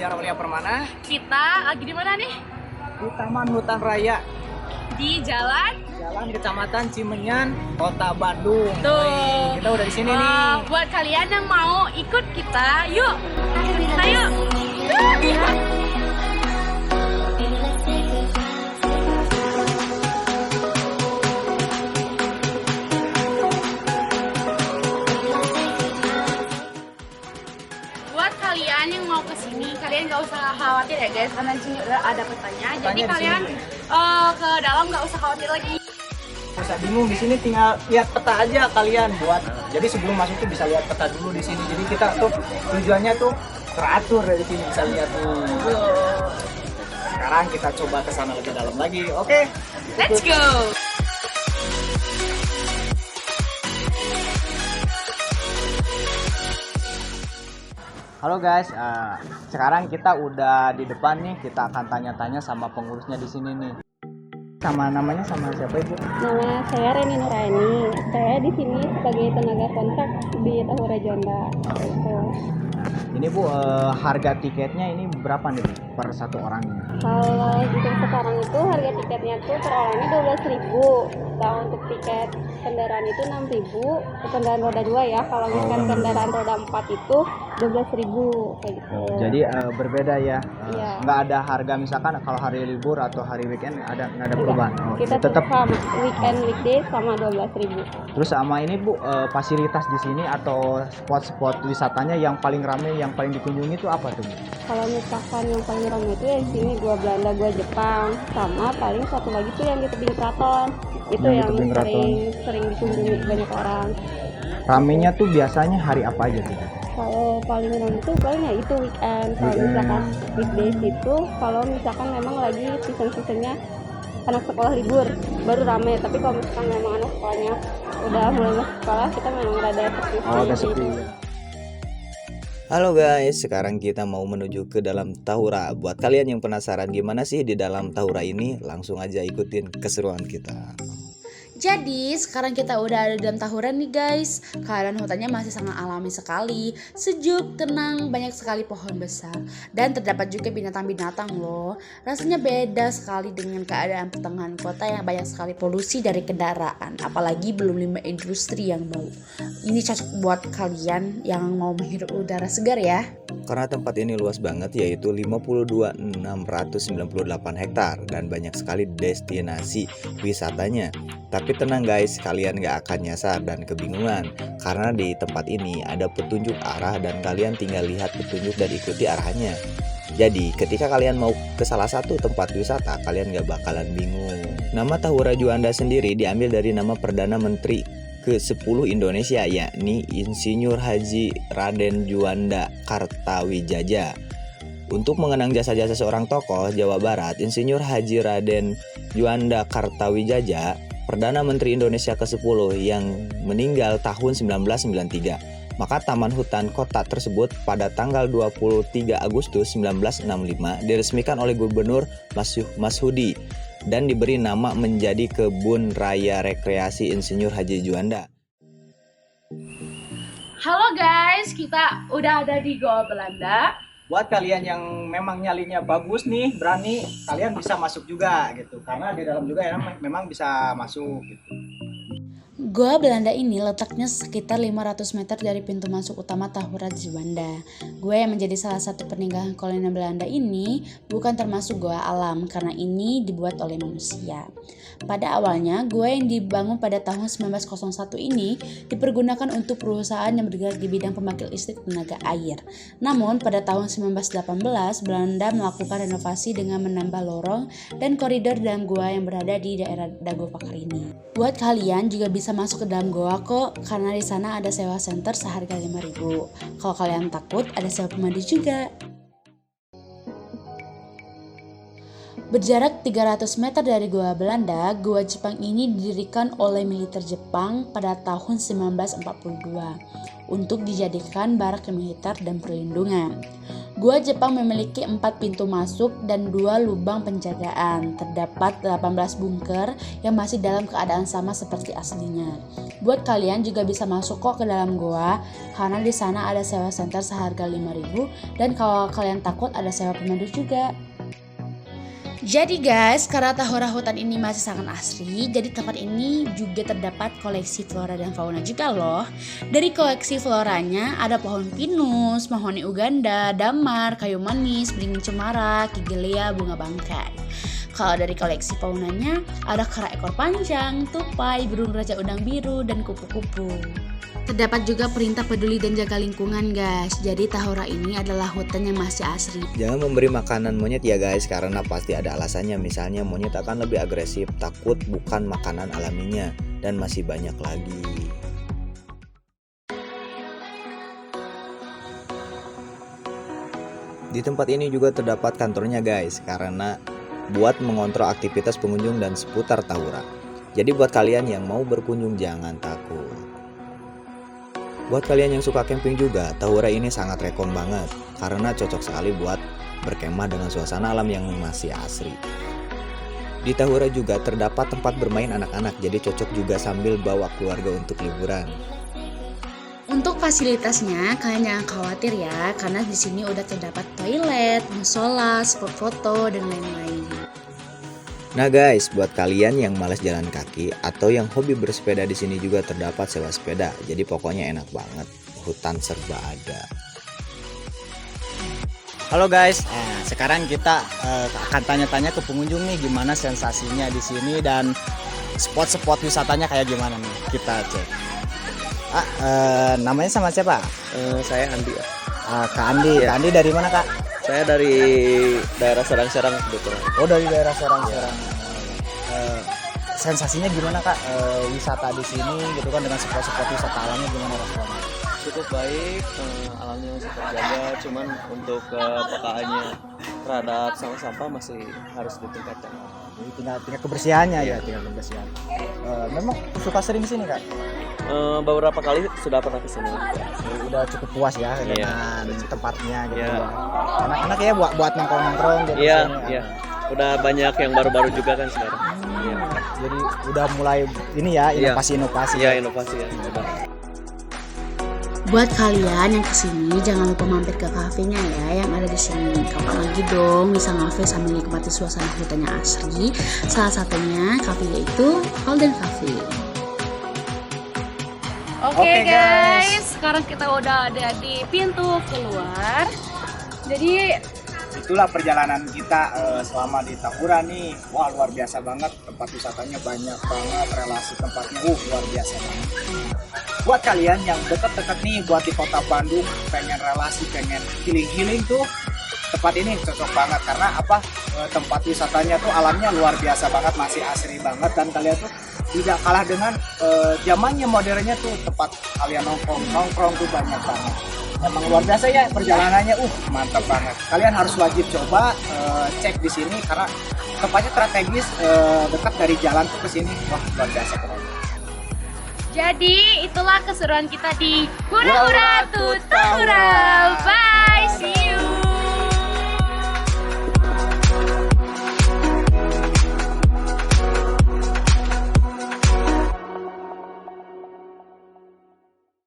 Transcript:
saya Aulia Permana. Kita lagi di mana nih? Di Taman Hutan Raya. Di Jalan Kecamatan Cimenyan, Kota Bandung. Tuh. Wih, kita udah di sini nih. Buat kalian yang mau ikut kita, yuk. Ayo. Buat kalian yang mau kesini, kalian nggak usah khawatir ya guys, karena di sini udah ada petanya. Jadi Petanya di kalian sini. ke dalam nggak usah khawatir lagi. Nggak usah bingung, di sini tinggal lihat peta aja kalian buat. Jadi sebelum masuk tuh bisa lihat peta dulu di sini. Jadi kita tuh tujuannya tuh teratur dari sini, bisa lihat tuh. Sekarang kita coba ke sana lebih dalam lagi. Oke. Let's go. Halo guys, sekarang kita udah di depan nih. Kita akan tanya-tanya sama pengurusnya di sini nih. Sama namanya sama siapa ibu? Nama saya Reni Nuraini. Saya di sini sebagai tenaga kontrak di Tahura Juanda. Gitu. Ini bu, harga tiketnya ini berapa nih Bu, per satu orangnya? Kalau untuk sekarang itu harga tiketnya tuh per orangnya 12.000. Nah untuk tiket kendaraan itu 6.000. Kendaraan roda 2 ya. Kalau misalkan kendaraan roda 4 itu 12.000 kayak gitu. Jadi berbeda ya. Iya. Nggak ada harga misalkan kalau hari libur atau hari weekend nggak ada perubahan. Oh, Kita tetap. sama weekend weekday sama 12.000. Terus sama ini bu, fasilitas di sini atau spot-spot wisatanya yang paling ramai, yang paling dikunjungi itu apa tuh Bu? Kalau misalkan yang paling ramai itu ya di sini gua Belanda, gua Jepang, sama paling satu lagi tuh yang di tebing keraton. Itu Yang di yang tebing keraton. sering dikunjungi banyak orang. Ramenya tuh biasanya hari apa aja tuh? Kalau paling ramai itu paling ya itu weekend. Kalau misalkan weekdays itu kalau misalkan memang lagi season-seasonnya anak sekolah libur baru rame. Tapi kalau misalkan memang anak sekolahnya udah mulai masuk sekolah, kita memang rada sepi. Udah sepi. Halo guys, sekarang kita mau menuju ke dalam Tahura. Buat kalian yang penasaran gimana sih di dalam Tahura ini, langsung aja ikutin keseruan kita. Jadi sekarang kita udah ada di dalam Tahura nih guys. Keadaan hutannya masih sangat alami sekali, sejuk, tenang, banyak sekali pohon besar. Dan terdapat juga binatang-binatang loh. Rasanya beda sekali dengan keadaan pertengahan kota yang banyak sekali polusi dari kendaraan. Apalagi belum limbah industri yang bau. Ini cocok buat kalian yang mau menghirup udara segar ya. Karena tempat ini luas banget, yaitu 52.698 hektar dan banyak sekali destinasi wisatanya. Tapi tenang guys, kalian gak akan nyasar dan kebingungan, karena di tempat ini ada petunjuk arah dan kalian tinggal lihat petunjuk dan ikuti arahnya. Jadi ketika kalian mau ke salah satu tempat wisata, kalian gak bakalan bingung. Nama Tahura Juanda sendiri diambil dari nama Perdana Menteri ke-10 Indonesia, yakni Insinyur Haji Raden Juanda Kartawijaya. Untuk mengenang jasa-jasa seorang tokoh Jawa Barat, Insinyur Haji Raden Juanda Kartawijaya, Perdana Menteri Indonesia ke-10 yang meninggal tahun 1993. Maka Taman Hutan Kota tersebut pada tanggal 23 Agustus 1965 diresmikan oleh Gubernur Masudi dan diberi nama menjadi Kebun Raya Rekreasi Insinyur Haji Juanda. Halo guys, kita udah ada di Goa Belanda. Buat kalian yang memang nyalinya bagus nih, berani, kalian bisa masuk juga gitu. Karena di dalam juga ya memang bisa masuk gitu. Goa Belanda ini letaknya sekitar 500 meter dari pintu masuk utama Tahura Juanda. Gua yang menjadi salah satu peninggalan kolonial Belanda ini bukan termasuk goa alam karena ini dibuat oleh manusia. Pada awalnya, gua yang dibangun pada tahun 1901 ini dipergunakan untuk perusahaan yang bergerak di bidang pembangkit listrik tenaga air. Namun pada tahun 1918, Belanda melakukan renovasi dengan menambah lorong dan koridor dalam gua yang berada di daerah Dago Pakar ini. Buat kalian juga bisa masuk ke dalam goa kok, karena di sana ada sewa center seharga 5.000. Kalau kalian takut, ada sewa pemandu juga. Berjarak 300 meter dari Goa Belanda, Goa Jepang ini didirikan oleh militer Jepang pada tahun 1942 untuk dijadikan barak militer dan perlindungan. Gua Jepang memiliki 4 pintu masuk dan 2 lubang penjagaan. Terdapat 18 bunker yang masih dalam keadaan sama seperti aslinya. Buat kalian juga bisa masuk kok ke dalam gua, karena di sana ada sewa center seharga 5.000 dan kalau kalian takut ada sewa pemandu juga. Jadi guys, karena Tahura hutan ini masih sangat asri, jadi tempat ini juga terdapat koleksi flora dan fauna juga loh. Dari koleksi floranya ada pohon pinus, mahoni Uganda, damar, kayu manis, beringin cemara, kigelia, bunga bangkai. Kalau dari koleksi faunanya ada kera ekor panjang, tupai, burung raja udang biru, dan kupu-kupu. Terdapat juga perintah peduli dan jaga lingkungan guys. Jadi Tahura ini adalah hutan yang masih asri. Jangan memberi makanan monyet ya guys, karena pasti ada alasannya. Misalnya monyet akan lebih agresif, takut bukan makanan alaminya, dan masih banyak lagi. Di tempat ini juga terdapat kantornya guys, karena buat mengontrol aktivitas pengunjung dan seputar Tahura. Jadi buat kalian yang mau berkunjung jangan takut. Buat kalian yang suka camping juga, Tahura ini sangat rekom banget karena cocok sekali buat berkemah dengan suasana alam yang masih asri. Di Tahura juga terdapat tempat bermain anak-anak, jadi cocok juga sambil bawa keluarga untuk liburan. Untuk fasilitasnya kalian jangan khawatir ya, karena di sini udah terdapat toilet, musola, spot foto dan lain-lain. Nah guys, buat kalian yang malas jalan kaki atau yang hobi bersepeda, di sini juga terdapat sewa sepeda. Jadi pokoknya enak banget, hutan serba ada. Halo guys, sekarang kita akan tanya-tanya ke pengunjung nih gimana sensasinya di sini dan spot-spot wisatanya kayak gimana nih. Kita cek. Namanya sama siapa? Saya Andi. Kak Andi. Iya. Kak Andi dari mana Kak? Saya dari daerah Serang-Serang kebetulan. Oh dari daerah Serang-Serang. Sensasinya gimana Kak wisata di sini gitu kan dengan spot-spot wisata alamnya gimana responnya? Cukup baik, alamnya masih terjaga, cuman untuk kepekaannya terhadap sampah-sampah masih harus ditingkatkan. Jadi tinggal kebersihannya ya, tinggal kebersihan. Memang suka sering sini Kak? Beberapa kali sudah pernah kesini. Udah cukup puas ya Iya, dengan tempatnya gitu Iya. ya. Anak-anak ya buat nongkrong-nongkrong gitu. Iya, sini, iya. Udah banyak yang baru-baru juga kan sekarang. Iya. Jadi udah mulai ini ya Iya. inovasi-inovasi. Iya, inovasi ya. Sudah. Buat kalian yang kesini jangan lupa mampir ke kafenya ya yang ada di sini. Kapan lagi dong bisa ngafe sambil nikmati suasana hutan yang asri. Salah satunya kafe yaitu Holden Cafe. Oke guys, sekarang kita udah ada di pintu keluar. Jadi Itulah perjalanan kita selama di Tahura nih. Wah luar biasa banget, tempat wisatanya banyak banget, relasi tempatnya luar biasa banget. Buat kalian yang deket-deket nih buat di kota Bandung pengen relasi, pengen healing tuh, tempat ini cocok banget karena apa? Tempat wisatanya tuh alamnya luar biasa banget, masih asri banget dan kalian tuh tidak kalah dengan zamannya modernnya tuh tempat kalian nongkrong tuh banyak banget. Emang luar biasa ya perjalanannya, mantap banget. Kalian harus wajib coba cek di sini karena tempatnya strategis, dekat dari jalan tuh ke sini. Wah luar biasa keren. Jadi itulah keseruan kita di Hura Hura to Tahura. Bye, see you.